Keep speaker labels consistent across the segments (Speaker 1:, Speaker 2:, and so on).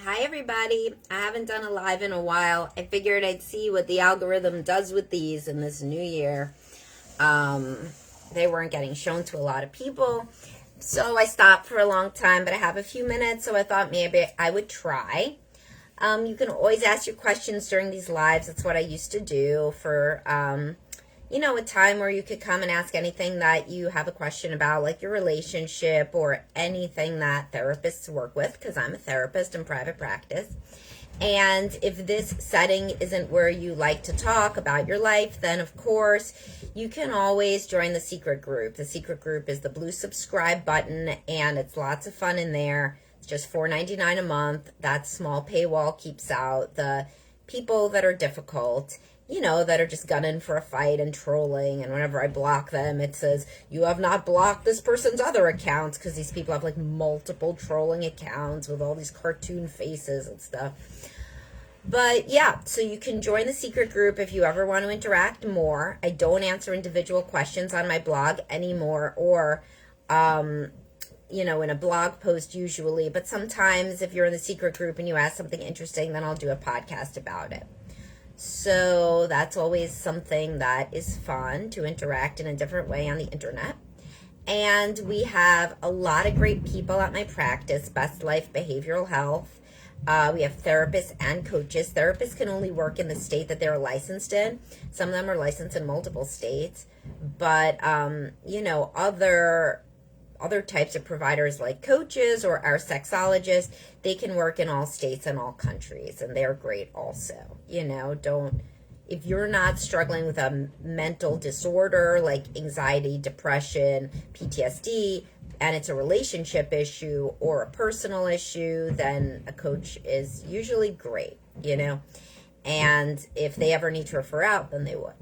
Speaker 1: Hi everybody. I haven't done a live in a while. I figured I'd see what the algorithm does with these in this new year. They weren't getting shown to a lot of people, so I stopped for a long time, but I have a few minutes, so I thought maybe I would try. You can always ask your questions during these lives. That's what I used to do for a time where you could come and ask anything that you have a question about, like your relationship or anything that therapists work with, because I'm a therapist in private practice. And if this setting isn't where you like to talk about your life, then of course you can always join the secret group. The secret group is the blue subscribe button, and it's lots of fun in there. It's just $4.99 a month. That small paywall keeps out the people that are difficult, that are just gunning for a fight and trolling. And whenever I block them, it says, you have not blocked this person's other accounts, because these people have like multiple trolling accounts with all these cartoon faces and stuff. But yeah, so you can join the secret group if you ever want to interact more. I don't answer individual questions on my blog anymore, or in a blog post usually, but sometimes if you're in the secret group and you ask something interesting, then I'll do a podcast about it. So that's always something that is fun, to interact in a different way on the internet. And we have a lot of great people at my practice, Best Life Behavioral Health. We have therapists and coaches. Therapists can only work in the state that they're licensed in. Some of them are licensed in multiple states. But, other types of providers like coaches or our sexologists, they can work in all states and all countries, and they're great also. If you're not struggling with a mental disorder like anxiety, depression, PTSD, and it's a relationship issue or a personal issue, then a coach is usually great, and if they ever need to refer out, then they would.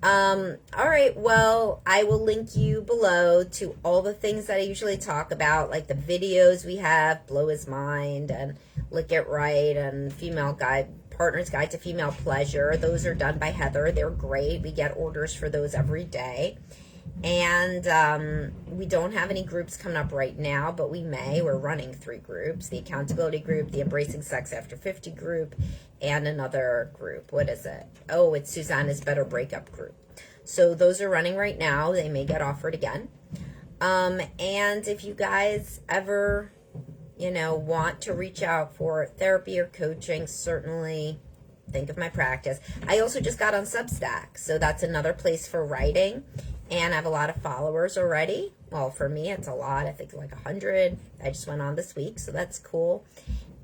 Speaker 1: All right, well, I will link you below to all the things that I usually talk about, like the videos we have, Blow His Mind and Lick It Right and Partner's Guide to Female Pleasure. Those are done by Heather. They're great. We get orders for those every day. And we don't have any groups coming up right now, but we may. We're running 3 groups: the accountability group, the Embracing Sex After 50 group, and another group. What is it? Oh, it's Susanna's Better Breakup group. So those are running right now. They may get offered again. And if you guys ever, want to reach out for therapy or coaching, certainly think of my practice. I also just got on Substack, so that's another place for writing. And I have a lot of followers already. Well, for me, it's a lot. I think like 100. I just went on this week, so that's cool.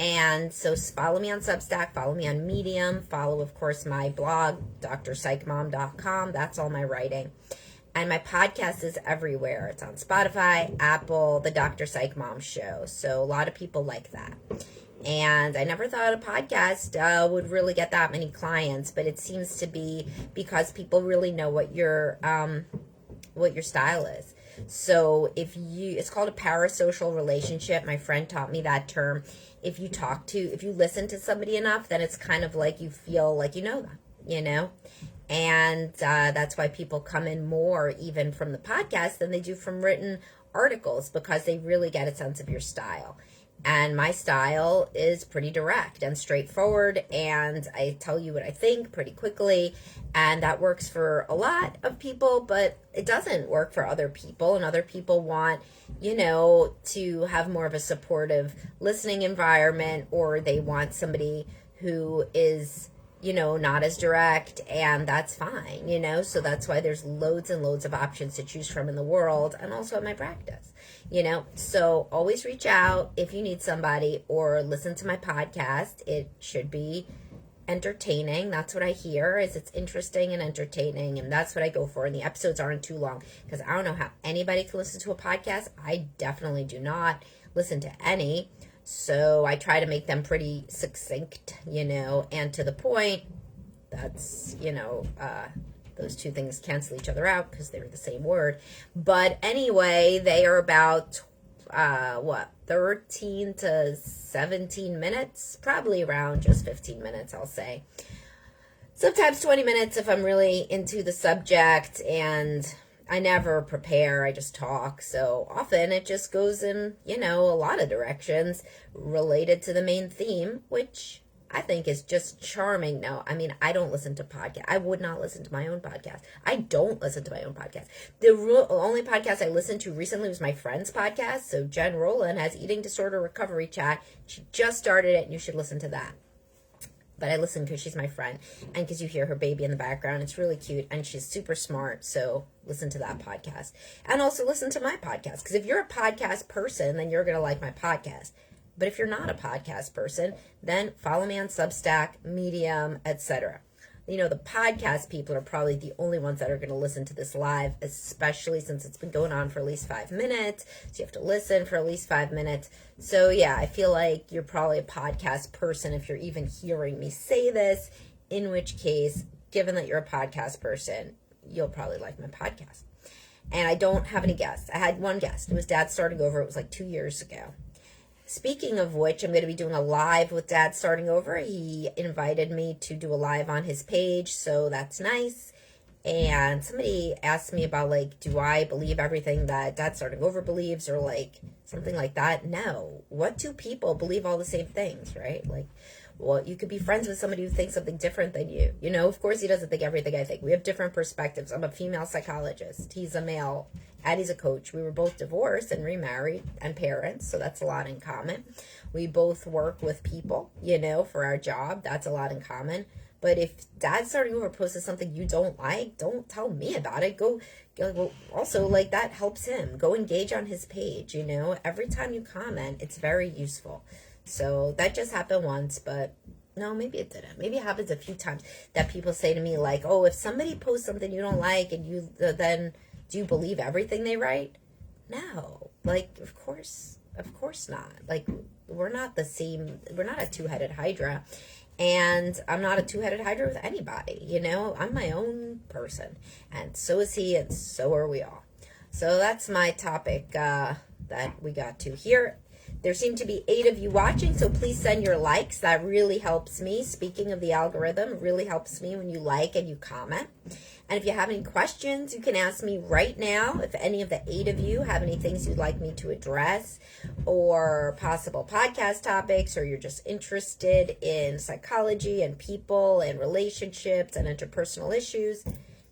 Speaker 1: And so follow me on Substack, follow me on Medium, follow, of course, my blog, drpsychmom.com. That's all my writing. And my podcast is everywhere. It's on Spotify, Apple, the Dr. Psych Mom Show. So a lot of people like that. And I never thought a podcast would really get that many clients, but it seems to be because people really know what your style is. So it's called a parasocial relationship. My friend taught me that term. If you listen to somebody enough, then it's kind of like you feel like you know them, And that's why people come in more even from the podcast than they do from written articles, because they really get a sense of your style. And my style is pretty direct and straightforward, and I tell you what I think pretty quickly, and that works for a lot of people, but it doesn't work for other people, and other people want, to have more of a supportive listening environment, or they want somebody who is, not as direct, and that's fine, so that's why there's loads and loads of options to choose from in the world, and also at my practice. So always reach out if you need somebody, or listen to my podcast. It should be entertaining. That's what I hear, is it's interesting and entertaining, and that's what I go for. And the episodes aren't too long, because I don't know how anybody can listen to a podcast. I definitely do not listen to any. So I try to make them pretty succinct, and to the point. That's, those two things cancel each other out because they're the same word. But anyway, they are about, 13 to 17 minutes, probably around just 15 minutes, I'll say. Sometimes 20 minutes if I'm really into the subject and I never prepare, I just talk. So often it just goes in, a lot of directions related to the main theme, which I think is just charming. No, I mean, I don't listen to podcasts. I would not listen to my own podcast. I don't listen to my own podcast. The only podcast I listened to recently was my friend's podcast. So Jen Rowland has Eating Disorder Recovery Chat. She just started it, and you should listen to that. But I listen because she's my friend and because you hear her baby in the background. It's really cute and she's super smart. So listen to that podcast. And also listen to my podcast, because if you're a podcast person, then you're going to like my podcast. But if you're not a podcast person, then follow me on Substack, Medium, etc. The podcast people are probably the only ones that are going to listen to this live, especially since it's been going on for at least 5 minutes. So you have to listen for at least 5 minutes. So yeah, I feel like you're probably a podcast person if you're even hearing me say this, in which case, given that you're a podcast person, you'll probably like my podcast. And I don't have any guests. I had one guest. It was Dad Starting Over. It was like 2 years ago. Speaking of which, I'm going to be doing a live with Dad Starting Over. He invited me to do a live on his page, so that's nice. And somebody asked me about, do I believe everything that Dad Starting Over believes, or, something like that? No. What do people believe all the same things, right? Well, you could be friends with somebody who thinks something different than you. Of course he doesn't think everything I think. We have different perspectives. I'm a female psychologist. He's a male. Addie's a coach. We were both divorced and remarried and parents, so that's a lot in common. We both work with people, for our job. That's a lot in common. But if Dad Starting Over posts something you don't like, don't tell me about it. Go also, that helps him. Go engage on his page, Every time you comment, it's very useful. So that just happened once, but no, maybe it didn't. Maybe it happens a few times that people say to me, oh, if somebody posts something you don't like and you then do you believe everything they write? No. Of course not. We're not the same. We're not a two-headed hydra. And I'm not a two-headed hydra with anybody. I'm my own person. And so is he, and so are we all. So that's my topic that we got to here. There seem to be 8 of you watching, so please send your likes. That really helps me. Speaking of the algorithm, it really helps me when you like and you comment. And if you have any questions, you can ask me right now. If any of the 8 of you have any things you'd like me to address, or possible podcast topics, or you're just interested in psychology and people and relationships and interpersonal issues,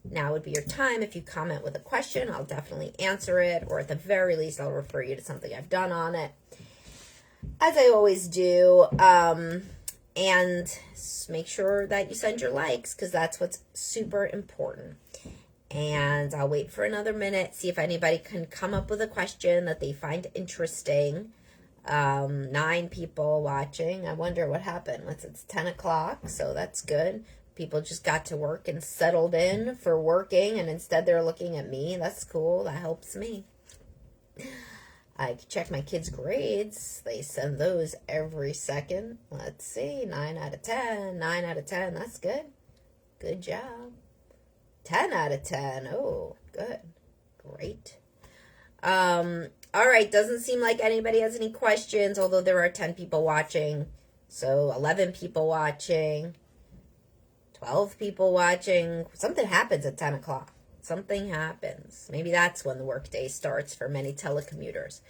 Speaker 1: now would be your time. If you comment with a question, I'll definitely answer it, or at the very least, I'll refer you to something I've done on it, as I always do. And make sure that you send your likes, because that's what's super important. And I'll wait for another minute, see if anybody can come up with a question that they find interesting. 9 people watching. I wonder what happened. It's 10 o'clock, so that's good. People just got to work and settled in for working, and instead they're looking at me. That's cool. That helps me. I check my kids' grades. They send those every second. Let's see. 9 out of 10. 9 out of 10. That's good. Good job. 10 out of 10. Oh, good. Great. All right. Doesn't seem like anybody has any questions, although there are 10 people watching. So 11 people watching. 12 people watching. Something happens at 10 o'clock. Something happens. Maybe that's when the workday starts for many telecommuters.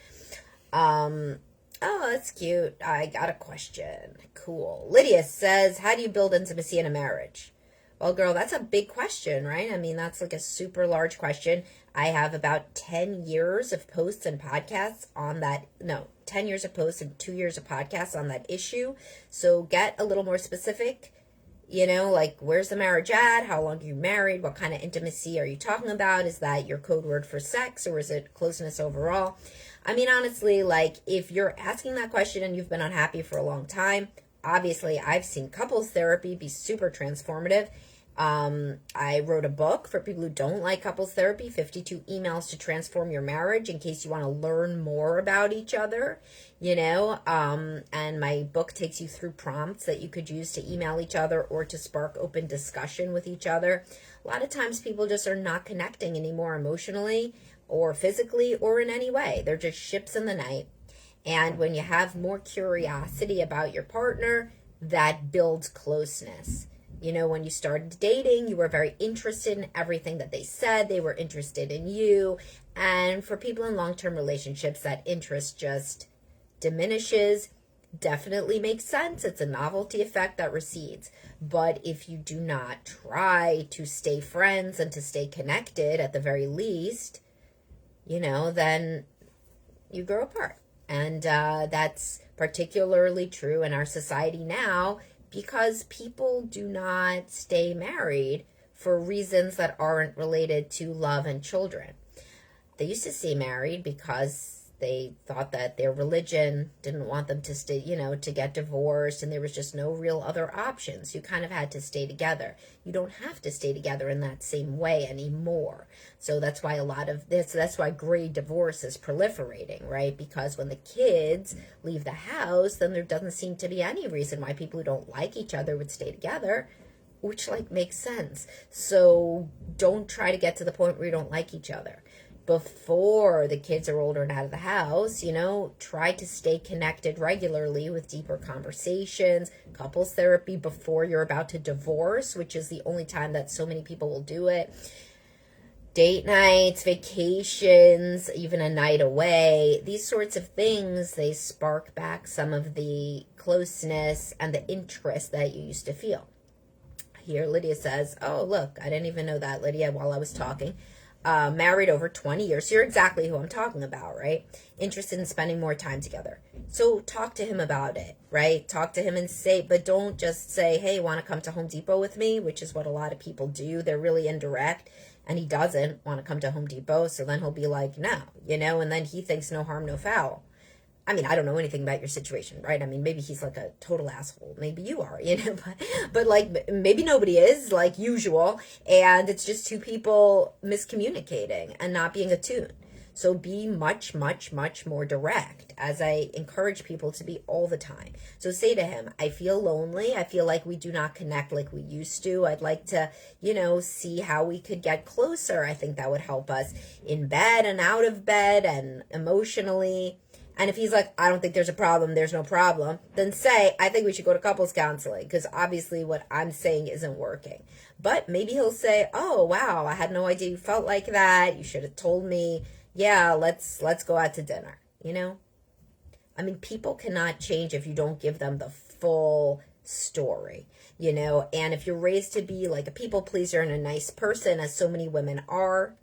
Speaker 1: Oh, that's cute. I got a question. Cool. Lydia says, how do you build intimacy in a marriage? Well, girl, that's a big question, right? I mean, that's a super large question. I have about 10 years of posts and podcasts on that. No, 10 years of posts and 2 years of podcasts on that issue. So get a little more specific. Where's the marriage at? How long are you married? What kind of intimacy are you talking about? Is that your code word for sex, or is it closeness overall? I mean, honestly, if you're asking that question and you've been unhappy for a long time, obviously I've seen couples therapy be super transformative. I wrote a book for people who don't like couples therapy, 52 emails to transform your marriage, in case you want to learn more about each other, and my book takes you through prompts that you could use to email each other or to spark open discussion with each other. A lot of times people just are not connecting anymore emotionally or physically or in any way. They're just ships in the night. And when you have more curiosity about your partner, that builds closeness. You know, when you started dating, you were very interested in everything that they said. They were interested in you. And for people in long-term relationships, that interest just diminishes. Definitely makes sense. It's a novelty effect that recedes. But if you do not try to stay friends and to stay connected at the very least, you know, then you grow apart. And that's particularly true in our society now because people do not stay married for reasons that aren't related to love and children. They used to stay married because they thought that their religion didn't want them to stay, you know, to get divorced, and there was just no real other options. You kind of had to stay together. You don't have to stay together in that same way anymore. So that's why a lot of this, that's why gray divorce is proliferating, right? Because when the kids leave the house, then there doesn't seem to be any reason why people who don't like each other would stay together, which like makes sense. So don't try to get to the point where you don't like each other. Before the kids are older and out of the house, you know, try to stay connected regularly with deeper conversations, couples therapy before you're about to divorce, which is the only time that so many people will do it. Date nights, vacations, even a night away, these sorts of things, they spark back some of the closeness and the interest that you used to feel. Here, Lydia says, oh, look, I didn't even know that, Lydia, while I was talking. Married over 20 years. So you're exactly who I'm talking about, right? Interested in spending more time together. So talk to him about it, right? Talk to him and say, but don't just say, hey, want to come to Home Depot with me? Which is what a lot of people do. They're really indirect. And he doesn't want to come to Home Depot. So then he'll be like, no, you know, and then he thinks no harm, no foul. I mean, I don't know anything about your situation, right? I mean, maybe he's like a total asshole. Maybe you are, you know, but like maybe nobody is, like usual. And it's just two people miscommunicating and not being attuned. So be much, much, much more direct, as I encourage people to be all the time. So say to him, I feel lonely. I feel like we do not connect like we used to. I'd like to, you know, see how we could get closer. I think that would help us in bed and out of bed and emotionally. And if he's like, I don't think there's a problem, there's no problem, then say, I think we should go to couples counseling because obviously what I'm saying isn't working. But maybe he'll say, oh, wow, I had no idea you felt like that. You should have told me, yeah, let's go out to dinner, you know? I mean, people cannot change if you don't give them the full story, you know? And if you're raised to be like a people pleaser and a nice person, as so many women are,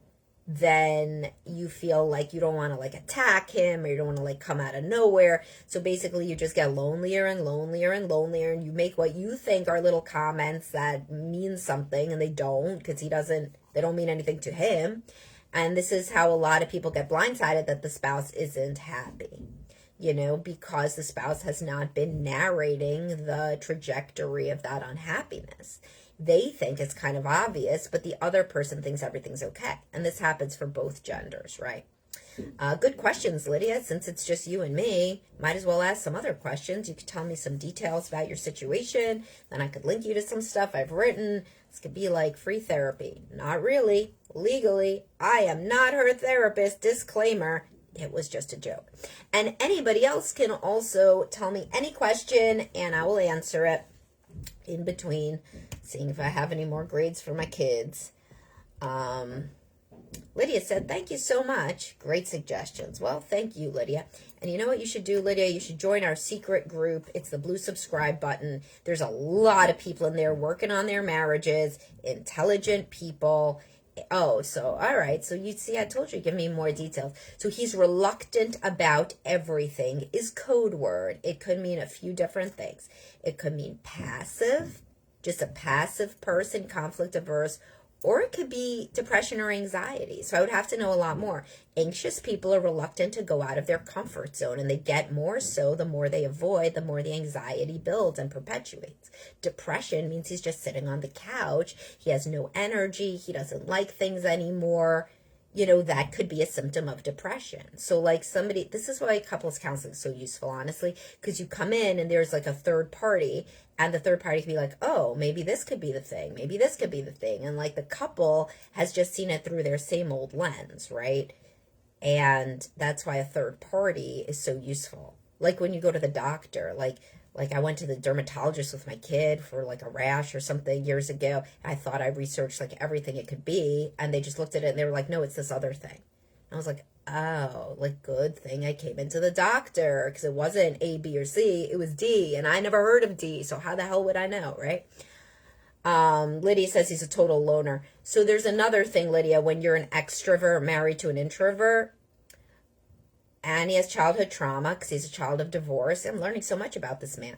Speaker 1: then you feel like you don't want to like attack him or you don't want to like come out of nowhere. So basically you just get lonelier and lonelier and lonelier, and you make what you think are little comments that mean something and they don't, because they don't mean anything to him. And this is how a lot of people get blindsided that the spouse isn't happy, you know, because the spouse has not been narrating the trajectory of that unhappiness. They think it's kind of obvious, but the other person thinks everything's okay. And this happens for both genders, right? Good questions, Lydia. Since it's just you and me, might as well ask some other questions. You could tell me some details about your situation. Then I could link you to some stuff I've written. This could be like free therapy. Not really. Legally, I am not her therapist. Disclaimer. It was just a joke. And anybody else can also tell me any question and I will answer it in between, seeing if I have any more grades for my kids. Lydia said, thank you so much. Great suggestions. Well, thank you, Lydia. And you know what you should do, Lydia? You should join our secret group. It's the blue subscribe button. There's a lot of people in there working on their marriages, intelligent people. Oh, so, all right. So you see, I told you, give me more details. So he's reluctant about everything is code word. It could mean a few different things. It could mean passive, just a passive person, conflict averse, or it could be depression or anxiety. So I would have to know a lot more. Anxious people are reluctant to go out of their comfort zone, and they get more so the more they avoid, the more the anxiety builds and perpetuates. Depression means he's just sitting on the couch. He has no energy. He doesn't like things anymore. You know, that could be a symptom of depression. So like somebody, this is why couples counseling is so useful, honestly, because you come in and there's like a third party, and the third party can be like, oh, maybe this could be the thing. Maybe this could be the thing. And like the couple has just seen it through their same old lens, right? And that's why a third party is so useful. Like when you go to the doctor, like I went to the dermatologist with my kid for like a rash or something years ago. I thought I researched like everything it could be, and they just looked at it and they were like, no, it's this other thing. I was like, oh, like good thing I came into the doctor, because it wasn't A, B, or C, it was D, and I never heard of D, so how the hell would I know, right? Lydia says he's a total loner. So there's another thing, Lydia, when you're an extrovert married to an introvert, and he has childhood trauma because he's a child of divorce. I'm learning so much about this man.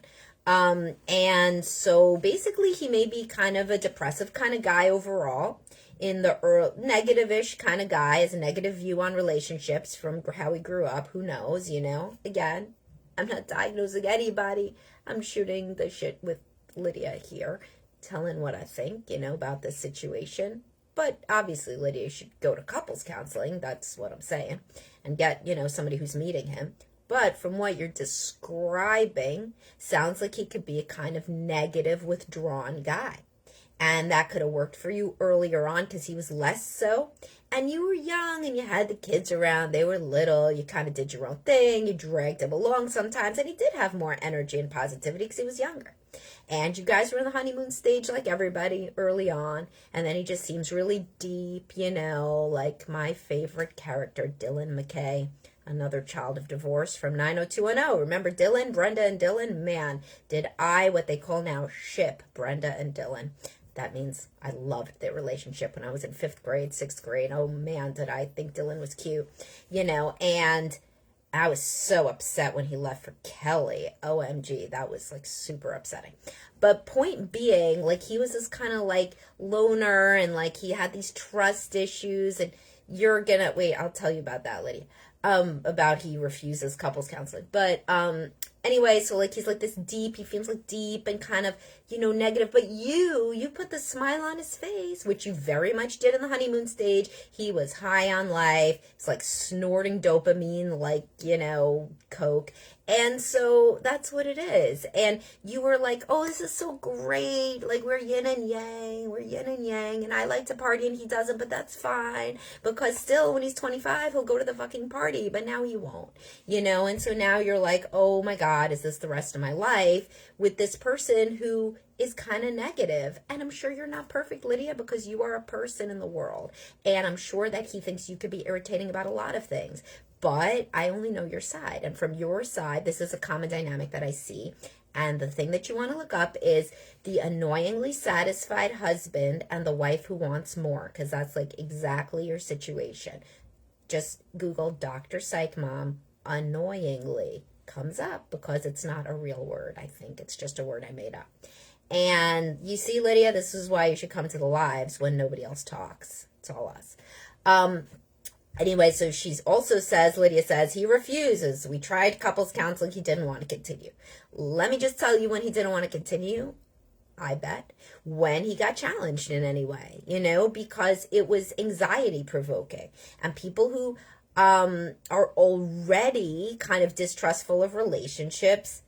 Speaker 1: And so basically he may be kind of a depressive kind of guy overall, in the negative-ish kind of guy, has a negative view on relationships from how he grew up. Who knows, Again, I'm not diagnosing anybody. I'm shooting the shit with Lydia here, telling what I think, about this situation. But obviously Lydia should go to couples counseling. That's what I'm saying. And get, somebody who's meeting him. But from what you're describing, sounds like he could be a kind of negative, withdrawn guy. And that could have worked for you earlier on because he was less so. And you were young and you had the kids around. They were little. You kind of did your own thing. You dragged him along sometimes. And he did have more energy and positivity because he was younger. And you guys were in the honeymoon stage like everybody early on. And then he just seems really deep, like my favorite character, Dylan McKay. Another child of divorce from 90210. Remember Dylan, Brenda, and Dylan? Man, did I, what they call now, ship Brenda and Dylan. That means I loved their relationship when I was in 5th grade, 6th grade. Oh man, did I think Dylan was cute, and I was so upset when he left for Kelly. OMG, that was like super upsetting. But point being, like he was this kind of like loner, and like he had these trust issues, and wait, I'll tell you about that, Lydia. About he refuses couples counseling. But anyway, so like he's like this deep, he feels like deep and kind of, negative. But you put the smile on his face, which you very much did in the honeymoon stage. He was high on life. It's like snorting dopamine, like, coke. And so that's what it is. And you were like, oh, this is so great. Like we're yin and yang. We're yin and yang. And I like to party and he doesn't, but that's fine. Because still, when he's 25, he'll go to the fucking party. But now he won't, And so now you're like, oh my God, is this the rest of my life with this person who is kind of negative? And I'm sure you're not perfect, Lydia, because you are a person in the world. And I'm sure that he thinks you could be irritating about a lot of things. But I only know your side. And from your side, this is a common dynamic that I see. And the thing that you want to look up is the annoyingly satisfied husband and the wife who wants more, because that's like exactly your situation. Just Google Dr. Psych Mom annoyingly. Comes up because it's not a real word. I think it's just a word I made up. And you see, Lydia, this is why you should come to the lives when nobody else talks. It's all us. Anyway, so Lydia says, he refuses. We tried couples counseling. He didn't want to continue. Let me just tell you when he didn't want to continue, I bet, when he got challenged in any way, because it was anxiety provoking. And people who are already kind of distrustful of relationships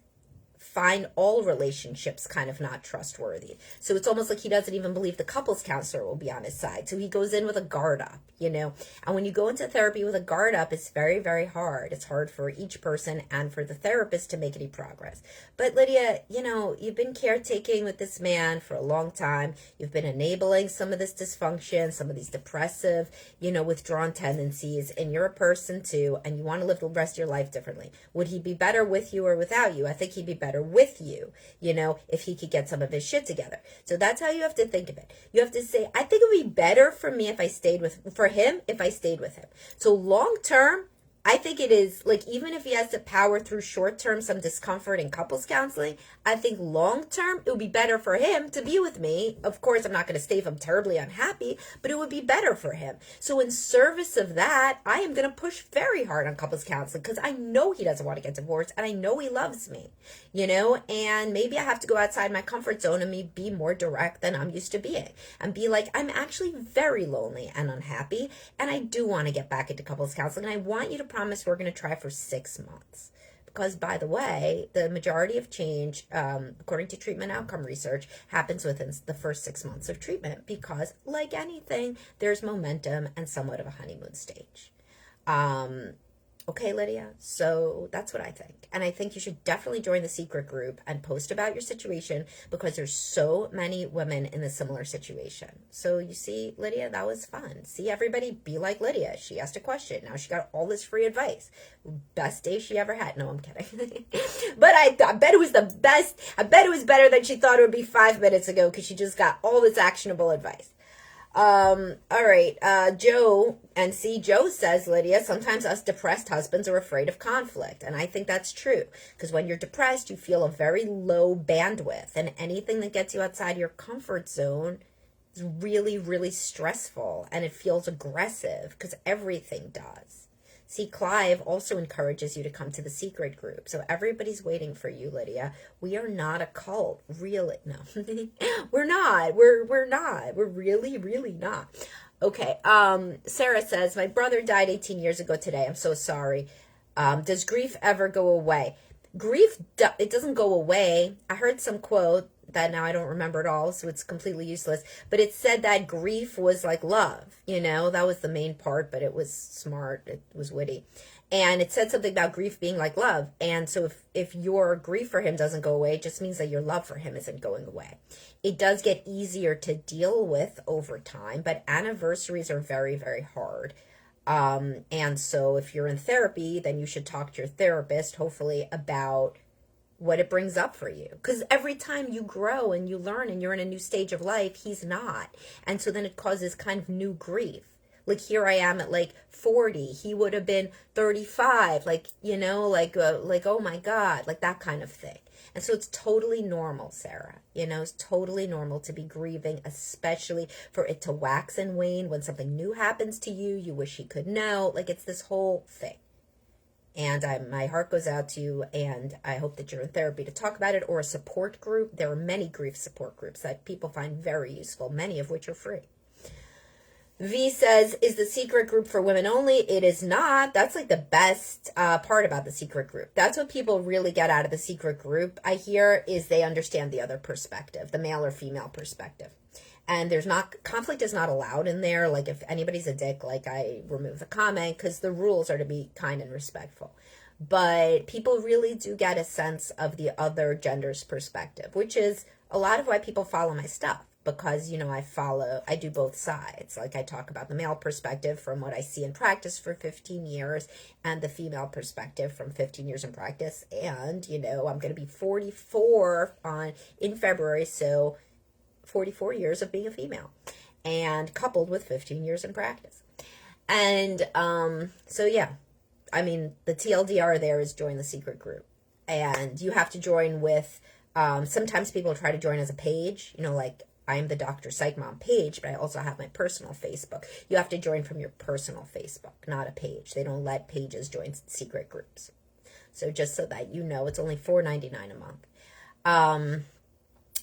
Speaker 1: find all relationships kind of not trustworthy. So it's almost like he doesn't even believe the couples counselor will be on his side. So he goes in with a guard up, And when you go into therapy with a guard up, it's very, very hard. It's hard for each person and for the therapist to make any progress. But Lydia, you've been caretaking with this man for a long time. You've been enabling some of this dysfunction, some of these depressive, withdrawn tendencies. And you're a person too, and you want to live the rest of your life differently. Would he be better with you or without you? I think he'd be better with you, if he could get some of his shit together. So that's how you have to think of it. You have to say, I think it would be better for me if I stayed with him. So long term, I think it is, like, even if he has to power through short term some discomfort in couples counseling, I think long term it would be better for him to be with me. Of course, I'm not going to stay if I'm terribly unhappy, but it would be better for him. So in service of that, I am going to push very hard on couples counseling because I know he doesn't want to get divorced and I know he loves me, and maybe I have to go outside my comfort zone and be more direct than I'm used to being and be like, I'm actually very lonely and unhappy and I do want to get back into couples counseling and I want you to promise we're going to try for 6 months. Because, by the way, the majority of change, according to treatment outcome research, happens within the first 6 months of treatment because, like anything, there's momentum and somewhat of a honeymoon stage. Okay, Lydia? So that's what I think. And I think you should definitely join the secret group and post about your situation because there's so many women in a similar situation. So you see, Lydia, that was fun. See, everybody be like Lydia. She asked a question. Now she got all this free advice. Best day she ever had. No, I'm kidding. But I bet it was the best. I bet it was better than she thought it would be 5 minutes ago because she just got all this actionable advice. All right, Joe, and see, Joe says, Lydia, sometimes us depressed husbands are afraid of conflict. And I think that's true, because when you're depressed, you feel a very low bandwidth, and anything that gets you outside your comfort zone is really, really stressful, and it feels aggressive, because everything does. See, Clive also encourages you to come to the secret group. So everybody's waiting for you, Lydia. We are not a cult. Really? No. We're not. We're not. We're really, really not. Okay. Sarah says, my brother died 18 years ago today. I'm so sorry. Does grief ever go away? Grief, it doesn't go away. I heard some quote that now I don't remember it all, so it's completely useless. But it said that grief was like love, that was the main part, but it was smart, it was witty. And it said something about grief being like love. And so if your grief for him doesn't go away, it just means that your love for him isn't going away. It does get easier to deal with over time, but anniversaries are very, very hard. And so if you're in therapy, then you should talk to your therapist, hopefully, about what it brings up for you. Because every time you grow and you learn and you're in a new stage of life, he's not. And so then it causes kind of new grief. Like here I am at like 40. He would have been 35. Like, oh my God, like that kind of thing. And so it's totally normal, Sarah. It's totally normal to be grieving, especially for it to wax and wane when something new happens to you. You wish he could know. Like it's this whole thing. And my heart goes out to you, and I hope that you're in therapy to talk about it, or a support group. There are many grief support groups that people find very useful, many of which are free. V says, is the secret group for women only? It is not. That's like the best part about the secret group. That's what people really get out of the secret group, I hear, is they understand the other perspective, the male or female perspective. And conflict is not allowed in there. Like if anybody's a dick, like I remove the comment because the rules are to be kind and respectful. But people really do get a sense of the other gender's perspective, which is a lot of why people follow my stuff. Because, I do both sides. Like I talk about the male perspective from what I see in practice for 15 years and the female perspective from 15 years in practice. And, I'm going to be 44 in February. So 44 years of being a female and coupled with 15 years in practice. And so, yeah, the TLDR there is join the secret group. And you have to join with, sometimes people try to join as a page, like I'm the Dr. Psych Mom page, but I also have my personal Facebook. You have to join from your personal Facebook, not a page. They don't let pages join secret groups. So just so that it's only $4.99 a month.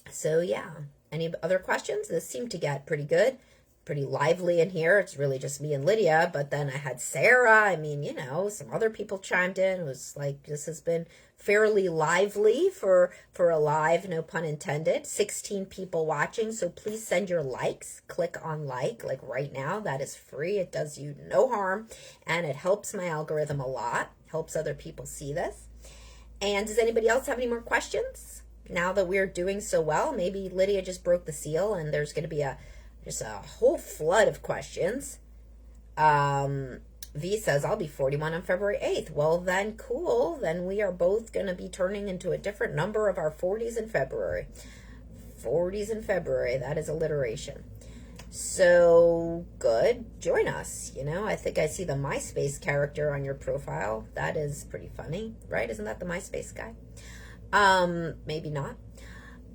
Speaker 1: So, yeah. Any other questions? This seemed to get pretty good, pretty lively in here. It's really just me and Lydia, but then I had Sarah. Some other people chimed in. It was like, this has been fairly lively for a live, no pun intended. 16 people watching, so please send your likes. Click on like right now. That is free. It does you no harm, and it helps my algorithm a lot. Helps other people see this. And does anybody else have any more questions? Now that we're doing so well, maybe Lydia just broke the seal and there's going to be just a whole flood of questions. V says, I'll be 41 on February 8th. Well, then cool. Then we are both going to be turning into a different number of our 40s in February. 40s in February. That is alliteration. So good. Join us. I think I see the MySpace character on your profile. That is pretty funny, right? Isn't that the MySpace guy? Maybe not.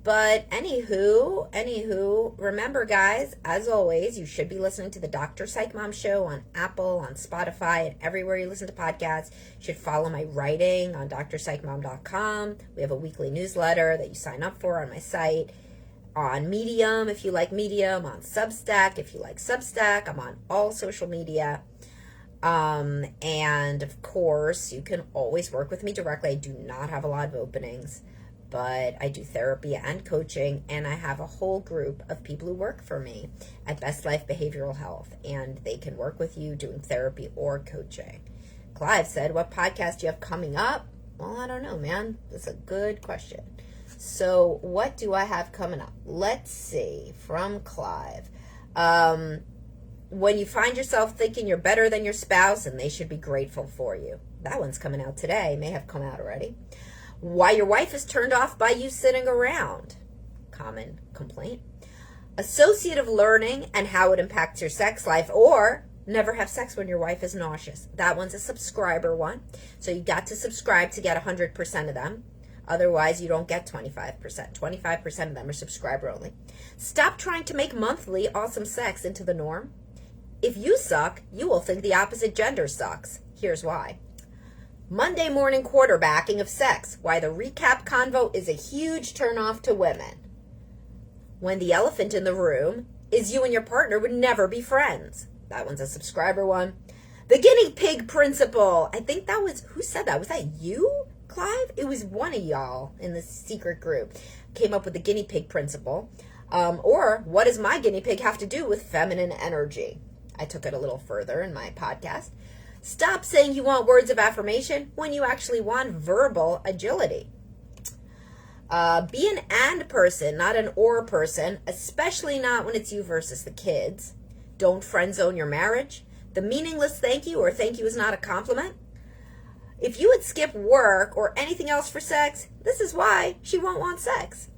Speaker 1: But anywho, remember guys, as always, you should be listening to the Dr. Psych Mom Show on Apple, on Spotify, and everywhere you listen to podcasts. You should follow my writing on drpsychmom.com. We have a weekly newsletter that you sign up for on my site. On Medium, if you like Medium. On Substack, if you like Substack. I'm on all social media. And of course, you can always work with me directly. I do not have a lot of openings, but I do therapy and coaching, and I have a whole group of people who work for me at Best Life Behavioral Health, and they can work with you doing therapy or coaching. Clive said, what podcast do you have coming up? Well, I don't know, man. That's a good question. So what do I have coming up? Let's see. From Clive. When you find yourself thinking you're better than your spouse and they should be grateful for you. That one's coming out today. May have come out already. Why your wife is turned off by you sitting around. Common complaint. Associative learning and how it impacts your sex life, or never have sex when your wife is nauseous. That one's a subscriber one. So you got to subscribe to get 100% of them. Otherwise, you don't get 25%. 25% of them are subscriber only. Stop trying to make monthly awesome sex into the norm. If you suck, you will think the opposite gender sucks. Here's why. Monday morning quarterbacking of sex. Why the recap convo is a huge turnoff to women. When the elephant in the room is you and your partner would never be friends. That one's a subscriber one. The guinea pig principle. I think that was, who said that? Was that you, Clive? It was one of y'all in the secret group. Came up with the guinea pig principle. Or, what does my guinea pig have to do with feminine energy? I took it a little further in my podcast. Stop saying you want words of affirmation when you actually want verbal agility. Be an and person, not an or person, especially not when it's you versus the kids. Don't friend zone your marriage. The meaningless thank you or thank you is not a compliment. If you would skip work or anything else for sex, this is why she won't want sex.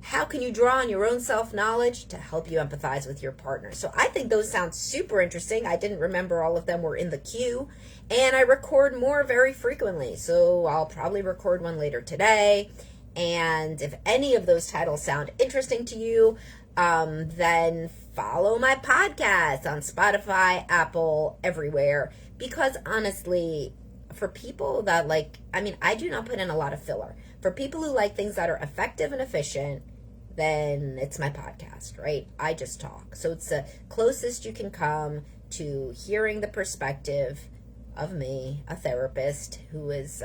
Speaker 1: How can you draw on your own self-knowledge to help you empathize with your partner? So I think those sound super interesting. I didn't remember all of them were in the queue. And I record more very frequently. So I'll probably record one later today. And if any of those titles sound interesting to you, then follow my podcast on Spotify, Apple, everywhere. Because honestly, for people that like, I do not put in a lot of filler. For people who like things that are effective and efficient, then it's my podcast, right? I just talk. So it's the closest you can come to hearing the perspective of me, a therapist who is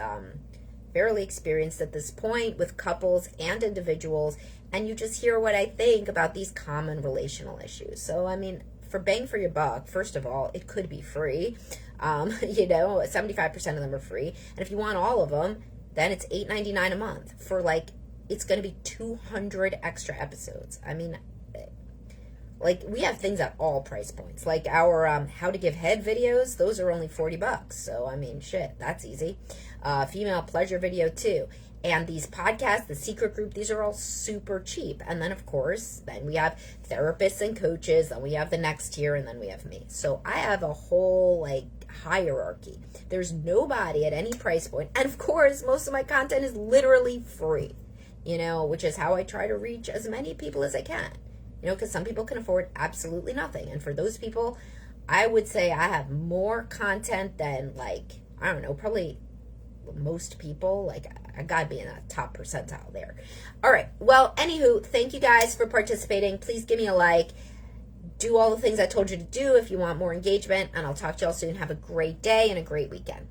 Speaker 1: fairly experienced at this point with couples and individuals, and you just hear what I think about these common relational issues. So, for bang for your buck, first of all, it could be free. 75% of them are free. And if you want all of them, then it's $8.99 a month for it's going to be 200 extra episodes. We have things at all price points. Like our how to give head videos, those are only $40. So, shit, that's easy. Female pleasure video too. And these podcasts, the secret group, these are all super cheap. And then, of course, then we have therapists and coaches, then we have the next tier, and then we have me. So I have a whole, hierarchy. There's nobody at any price point. And, of course, most of my content is literally free, which is how I try to reach as many people as I can, because some people can afford absolutely nothing. And for those people, I would say I have more content than, probably most people. I gotta be in that top percentile there. All right. Well, anywho, thank you guys for participating. Please give me a like. Do all the things I told you to do if you want more engagement. And I'll talk to y'all soon. Have a great day and a great weekend.